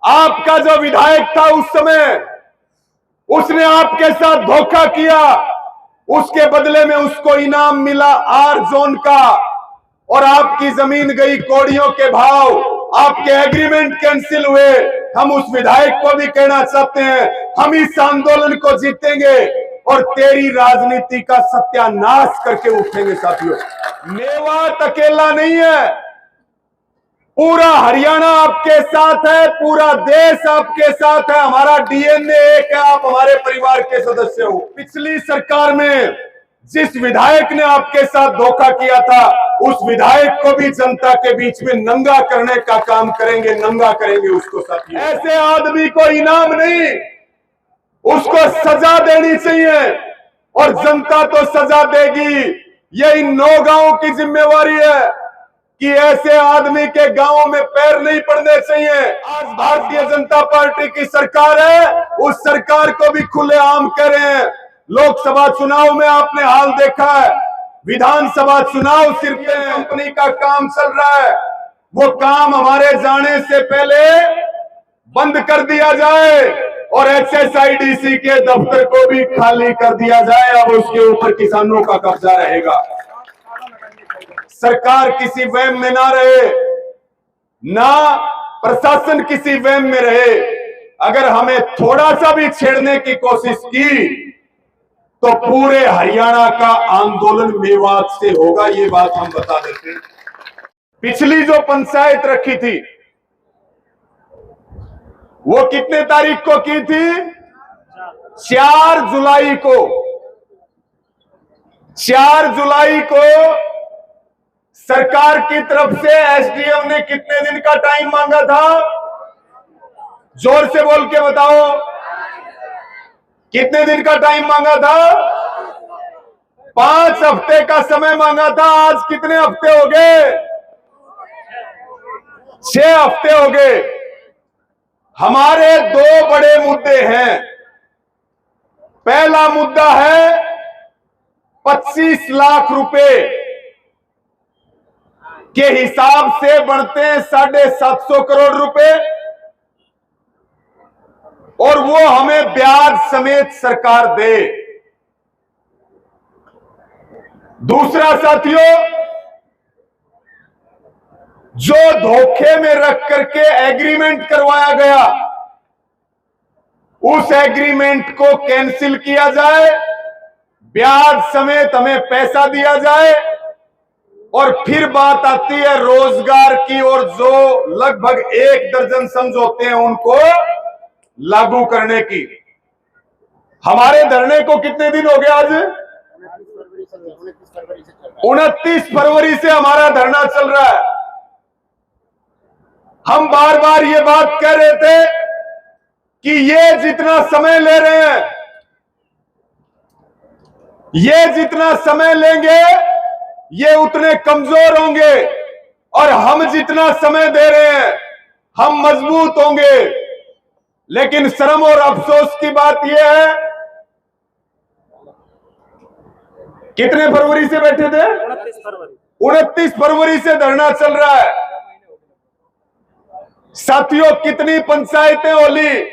आपका जो विधायक था उस समय, उसने आपके साथ धोखा किया, उसके बदले में उसको इनाम मिला आर जोन का, और आपकी जमीन गई कौड़ियों के भाव, आपके एग्रीमेंट कैंसिल हुए। हम उस विधायक को भी कहना चाहते हैं, हम इस आंदोलन को जीतेंगे और तेरी राजनीति का सत्यानाश करके उठेंगे। साथियों, मेवात अकेला नहीं है, पूरा हरियाणा आपके साथ है, पूरा देश आपके साथ है। हमारा डीएनए एक है, आप हमारे परिवार के सदस्य हो। पिछली सरकार में जिस विधायक ने आपके साथ धोखा किया था, उस विधायक को भी जनता के बीच में नंगा करने का काम करेंगे, नंगा करेंगे उसको। साथियों, ऐसे आदमी को इनाम नहीं, उसको सजा देनी चाहिए, और जनता तो सजा देगी। ये इन 9 गांवों की जिम्मेवारी है कि ऐसे आदमी के गांवों में पैर नहीं पड़ने चाहिए। आज भारतीय जनता पार्टी की सरकार है, उस सरकार को भी खुलेआम करें। लोकसभा चुनाव में आपने हाल देखा है, विधानसभा चुनाव सिर्फ कंपनी का काम चल रहा है, वो काम हमारे जाने से पहले बंद कर दिया जाए और HSIDC के दफ्तर को भी खाली कर दिया जाए। अब उसके ऊपर किसानों का कब्जा रहेगा। सरकार किसी वहम में ना रहे, ना प्रशासन किसी वहम में रहे। अगर हमें थोड़ा सा भी छेड़ने की कोशिश की तो पूरे हरियाणा का आंदोलन मेवात से होगा, ये बात हम बता देते हैं। पिछली जो पंचायत रखी थी वो कितने तारीख को की थी? 4 जुलाई को। 4 जुलाई को सरकार की तरफ से एसडीएम ने कितने दिन का टाइम मांगा था? जोर से बोल के बताओ, कितने दिन का टाइम मांगा था? 5 हफ्ते का समय मांगा था। आज कितने हफ्ते हो गए? 6 हफ्ते हो गए। हमारे 2 बड़े मुद्दे हैं। पहला मुद्दा है 25 लाख रुपए के हिसाब से बढ़ते हैं 750 करोड़ रुपए, और वो हमें ब्याज समेत सरकार दे। दूसरा साथियों, जो धोखे में रख करके एग्रीमेंट करवाया गया, उस एग्रीमेंट को कैंसिल किया जाए, ब्याज समेत हमें पैसा दिया जाए, और फिर बात आती है रोजगार की, और जो लगभग 1 दर्जन समझौते हैं उनको लागू करने की। हमारे धरने को कितने दिन हो गए? आज 29 फरवरी से हमारा धरना चल रहा है। हम बार बार ये बात कह रहे थे कि ये जितना समय ले रहे हैं, ये जितना समय लेंगे ये उतने कमजोर होंगे, और हम जितना समय दे रहे हैं हम मजबूत होंगे। लेकिन शर्म और अफसोस की बात यह है, कितने फरवरी से बैठे थे? 29 फरवरी से धरना चल रहा है। साथियों, कितनी पंचायतें होली?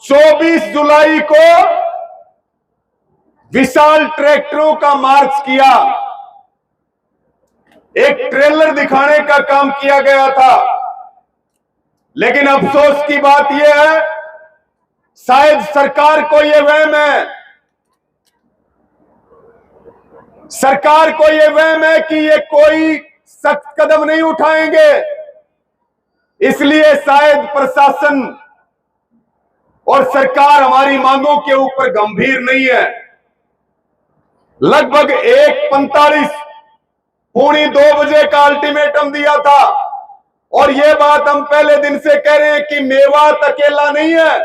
24 जुलाई को विशाल ट्रैक्टरों का मार्च किया, एक ट्रेलर दिखाने का काम किया गया था। लेकिन अफसोस की बात यह है, शायद सरकार को यह वहम है, सरकार को यह वहम है कि ये कोई सख्त कदम नहीं उठाएंगे, इसलिए शायद प्रशासन और सरकार हमारी मांगों के ऊपर गंभीर नहीं है। लगभग 1:45 पौने 2 बजे का अल्टीमेटम दिया था, और यह बात हम पहले दिन से कह रहे हैं कि मेवात अकेला नहीं है,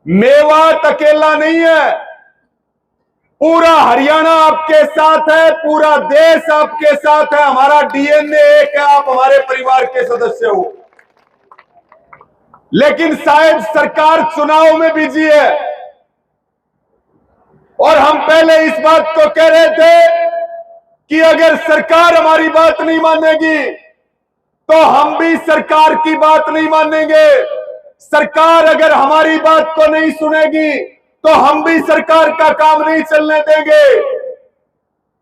मेवात अकेला नहीं है, पूरा हरियाणा आपके साथ है, पूरा देश आपके साथ है। हमारा डीएनए एक है, आप हमारे परिवार के सदस्य हो। लेकिन शायद सरकार चुनाव में बिजी है, और हम पहले इस बात को कह रहे थे कि अगर सरकार हमारी बात नहीं मानेगी तो हम भी सरकार की बात नहीं मानेंगे। सरकार अगर हमारी बात को नहीं सुनेगी तो हम भी सरकार का काम नहीं चलने देंगे।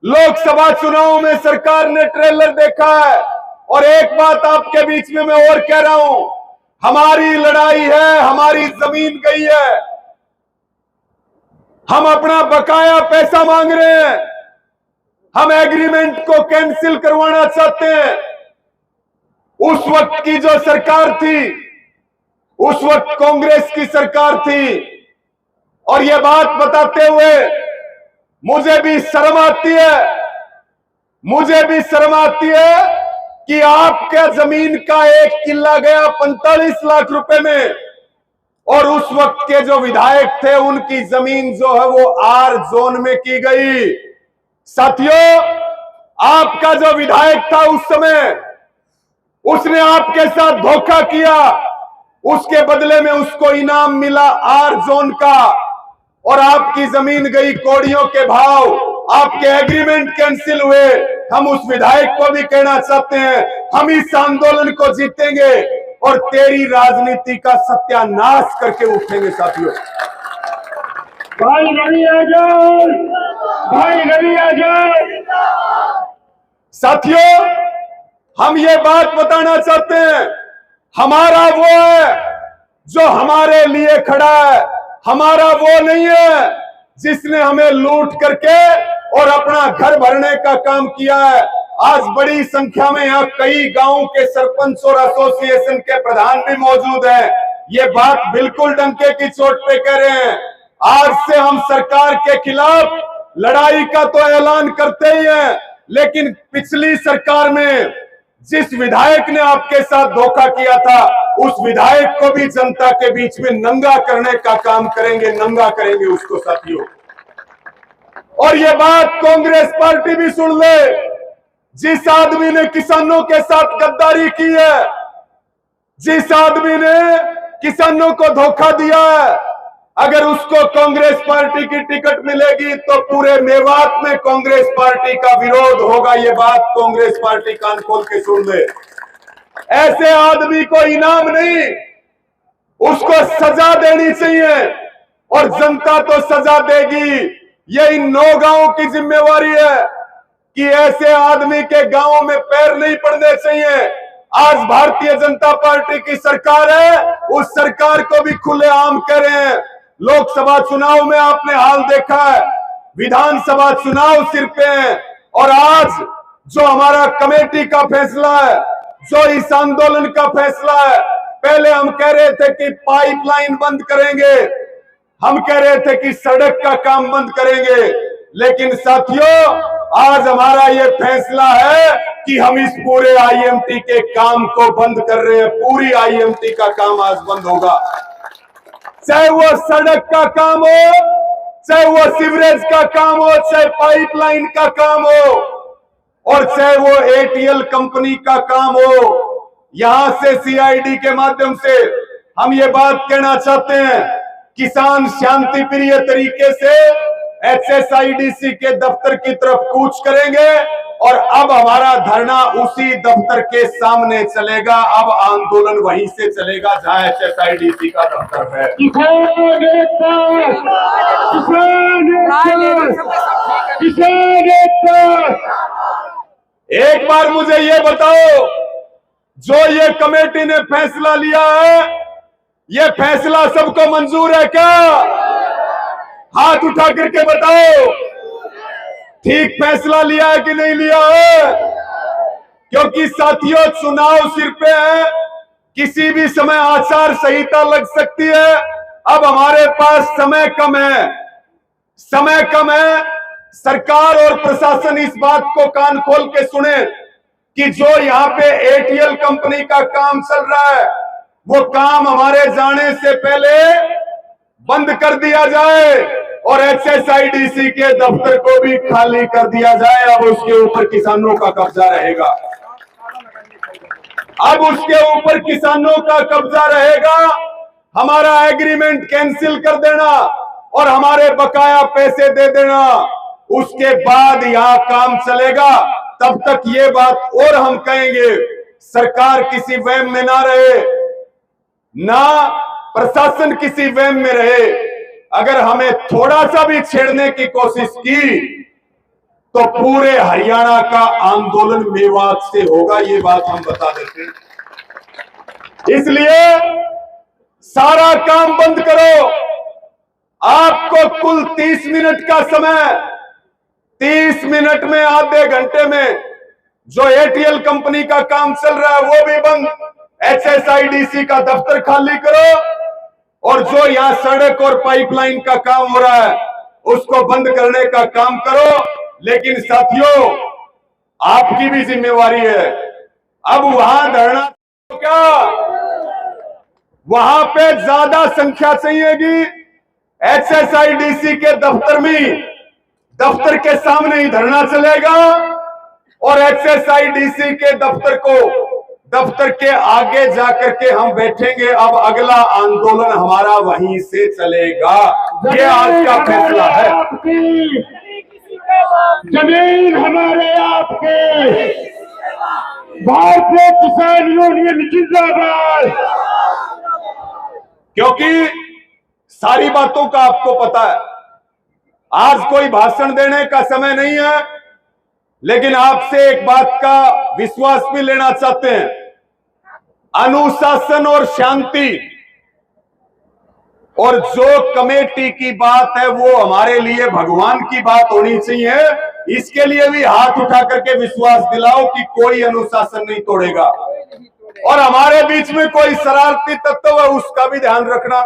लोकसभा चुनाव में सरकार ने ट्रेलर देखा है, और एक बात आपके बीच में मैं और कह रहा हूं, हमारी लड़ाई है, हमारी जमीन गई है, हम अपना बकाया पैसा मांग रहे हैं, हम एग्रीमेंट को कैंसिल करवाना चाहते हैं। उस वक्त की जो सरकार थी, उस वक्त कांग्रेस की सरकार थी, और यह बात बताते हुए मुझे भी शर्म आती है, मुझे भी शर्म आती है कि आपके जमीन का एक किला गया 45 लाख रुपए में, और उस वक्त के जो विधायक थे उनकी जमीन जो है वो आर जोन में की गई। साथियों, आपका जो विधायक था उस समय, उसने आपके साथ धोखा किया, उसके बदले में उसको इनाम मिला आर जोन का, और आपकी जमीन गई कौड़ियों के भाव, आपके एग्रीमेंट कैंसिल हुए। हम उस विधायक को भी कहना चाहते हैं, हम इस आंदोलन को जीतेंगे और तेरी राजनीति का सत्यानाश करके उठेंगे। साथियों, भाई रवि आजाद, भाई रवि आजाद। साथियों, हम ये बात बताना चाहते हैं, हमारा वो है जो हमारे लिए खड़ा है, हमारा वो नहीं है जिसने हमें लूट करके और अपना घर भरने का काम किया है। आज बड़ी संख्या में यहाँ कई गांवों के सरपंच और एसोसिएशन के प्रधान भी मौजूद हैं। ये बात बिल्कुल डंके की चोट पे कह रहे हैं। आज से हम सरकार के खिलाफ लड़ाई का तो ऐलान करते ही हैं, लेकिन पिछली सरकार में जिस विधायक ने आपके साथ धोखा किया था, उस विधायक को भी जनता के बीच में नंगा करने का काम करेंगे, नंगा करेंगे उसको। साथियों, और ये बात कांग्रेस पार्टी भी सुन ले, जिस आदमी ने किसानों के साथ गद्दारी की है, जिस आदमी ने किसानों को धोखा दिया है, अगर उसको कांग्रेस पार्टी की टिकट मिलेगी तो पूरे मेवात में कांग्रेस पार्टी का विरोध होगा। ये बात कांग्रेस पार्टी कान खोल के सुन ले। ऐसे आदमी को इनाम नहीं, उसको सजा देनी चाहिए, और जनता तो सजा देगी। ये इन 9 गांवों की जिम्मेवारी है कि ऐसे आदमी के गांवों में पैर नहीं पड़ने चाहिए। आज भारतीय जनता पार्टी की सरकार है, उस सरकार को भी खुलेआम करें। लोकसभा चुनाव में आपने हाल देखा है, विधानसभा चुनाव सिर पे है, और आज जो हमारा कमेटी का फैसला है, जो इस आंदोलन का फैसला है, पहले हम कह रहे थे कि पाइपलाइन बंद करेंगे, हम कह रहे थे कि सड़क का काम बंद करेंगे, लेकिन साथियों, आज हमारा ये फैसला है कि हम इस पूरे आईएमटी के काम को बंद कर रहे हैं। पूरी आईएमटी का काम आज बंद होगा, चाहे वो सड़क का काम हो, चाहे वो सीवरेज का काम हो, चाहे पाइपलाइन का काम हो, और चाहे वो एटीएल कंपनी का काम हो। यहां से सीआईडी के माध्यम से हम ये बात कहना चाहते हैं, किसान शांति प्रिय तरीके से एचएसआईडीसी के दफ्तर की तरफ कूच करेंगे, और अब हमारा धरना उसी दफ्तर के सामने चलेगा। अब आंदोलन वहीं से चलेगा जहां एचएसआईडीसी का दफ्तर है। किसान एकता, किसान एकता। एक बार मुझे ये बताओ, जो ये कमेटी ने फैसला लिया है, ये फैसला सबको मंजूर है क्या? हाथ उठा करके बताओ, ठीक फैसला लिया है कि नहीं लिया है? क्योंकि साथियों, चुनाव सिर पे है, किसी भी समय आचार संहिता लग सकती है। अब हमारे पास समय कम है, समय कम है। सरकार और प्रशासन इस बात को कान खोल के सुने कि जो यहाँ पे एटीएल कंपनी का काम चल रहा है, वो काम हमारे जाने से पहले बंद कर दिया जाए, और एचएसआईडीसी के दफ्तर को भी खाली कर दिया जाए। अब उसके ऊपर किसानों का कब्जा रहेगा, अब उसके ऊपर किसानों का कब्जा रहेगा। हमारा एग्रीमेंट कैंसिल कर देना और हमारे बकाया पैसे दे देना, उसके बाद यहां काम चलेगा। तब तक ये बात और हम कहेंगे, सरकार किसी वहम में ना रहे, ना प्रशासन किसी वहम में रहे। अगर हमें थोड़ा सा भी छेड़ने की कोशिश की तो पूरे हरियाणा का आंदोलन मेवात से होगा, ये बात हम बता देते हैं। इसलिए सारा काम बंद करो। आपको कुल 30 मिनट का समय, 30 मिनट में, आधे घंटे में जो एटीएल कंपनी का काम चल रहा है वो भी बंद, HSIDC का दफ्तर खाली करो, और जो यहां सड़क और पाइपलाइन का काम हो रहा है उसको बंद करने का काम करो। लेकिन साथियों, आपकी भी जिम्मेवारी है। अब वहां धरना क्या, वहां पे ज्यादा संख्या चाहिएगी। HSIDC के दफ्तर में, दफ्तर के सामने ही धरना चलेगा, और HSIDC के दफ्तर के आगे जाकर के हम बैठेंगे। अब अगला आंदोलन हमारा वहीं से चलेगा। ये आज का फैसला है। जमीन हमारे आपके, भारतीय किसान यूनियन जिंदाबाद। क्योंकि सारी बातों का आपको पता है, आज कोई भाषण देने का समय नहीं है, लेकिन आपसे एक बात का विश्वास भी लेना चाहते हैं। अनुशासन और शांति, और जो कमेटी की बात है वो हमारे लिए भगवान की बात होनी चाहिए। इसके लिए भी हाथ उठा करके विश्वास दिलाओ कि कोई अनुशासन नहीं तोड़ेगा, और हमारे बीच में कोई शरारती तत्व है उसका भी ध्यान रखना।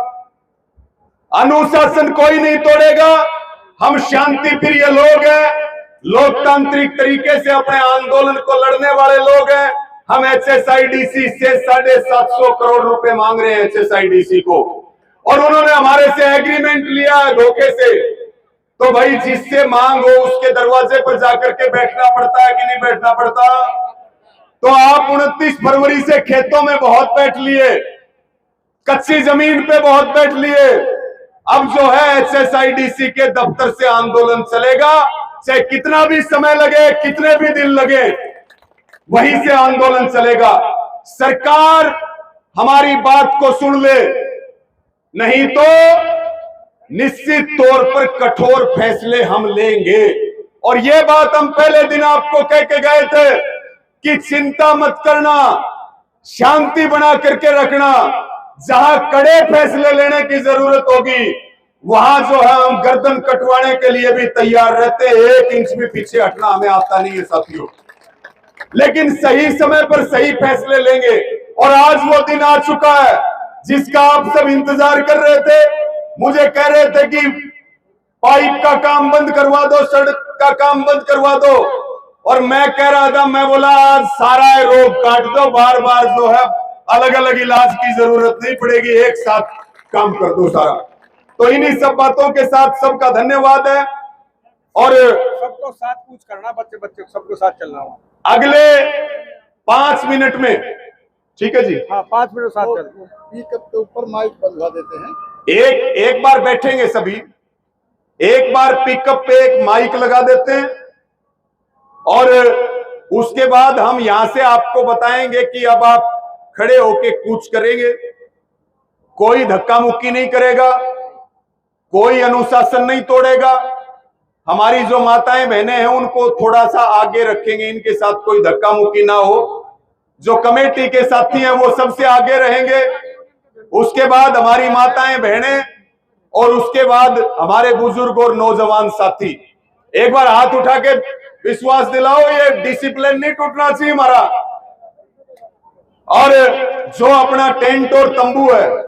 अनुशासन कोई नहीं तोड़ेगा। हम शांति प्रिय लोग हैं, लोकतांत्रिक तरीके से अपने आंदोलन को लड़ने वाले लोग हैं। हम HSIDC से 750 करोड़ रुपए मांग रहे हैं HSIDC को, और उन्होंने हमारे से एग्रीमेंट लिया है धोखे से। तो भाई, जिससे मांग हो उसके दरवाजे पर जाकर के बैठना पड़ता है कि नहीं बैठना पड़ता? तो आप 29 फरवरी से खेतों में बहुत बैठ लिए, कच्ची जमीन पे बहुत बैठ लिए। अब जो है HSIDC के दफ्तर से आंदोलन चलेगा, चाहे कितना भी समय लगे, कितने भी दिन लगे, वहीं से आंदोलन चलेगा। सरकार हमारी बात को सुन ले, नहीं तो निश्चित तौर पर कठोर फैसले हम लेंगे। और यह बात हम पहले दिन आपको कह के गए थे कि चिंता मत करना, शांति बना करके रखना। जहां कड़े फैसले लेने की जरूरत होगी वहां जो है हम गर्दन कटवाने के लिए भी तैयार रहते हैं। 1 इंच भी पीछे हटना हमें आता नहीं है साथियों, लेकिन सही समय पर सही फैसले लेंगे। और आज वो दिन आ चुका है जिसका आप सब इंतजार कर रहे थे। मुझे कह रहे थे कि पाइप का काम बंद करवा दो, सड़क का काम बंद करवा दो, और मैं कह रहा था, मैं बोला आज सारा रोग काट दो, बार बार जो है अलग अलग इलाज की जरूरत नहीं पड़ेगी, एक साथ काम कर दो सारा। तो इन्हीं सब बातों के साथ सबका धन्यवाद है, और सबको साथ कुछ करना, बच्चे बच्चे सबको साथ चलना हो। अगले 5 मिनट में, ठीक है जी, हाँ 5 मिनट साथ चलना। पिकअप के ऊपर माइक बंधवा देते हैं। एक बार बैठेंगे सभी, एक बार पिकअप पे एक माइक लगा देते हैं, और उसके बाद हम यहां से आपको बताएंगे कि अब आप खड़े होके कूच करेंगे। कोई धक्का मुक्की नहीं करेगा, कोई अनुशासन नहीं तोड़ेगा। हमारी जो माताएं बहनें हैं उनको थोड़ा सा आगे रखेंगे, इनके साथ कोई धक्का मुक्की ना हो। जो कमेटी के साथी हैं वो सबसे आगे रहेंगे, उसके बाद हमारी माताएं बहनें, और उसके बाद हमारे बुजुर्ग और नौजवान साथी। एक बार हाथ उठा के विश्वास दिलाओ, ये डिसिप्लिन नहीं टूटना चाहिए हमारा। और जो अपना टेंट और तंबू है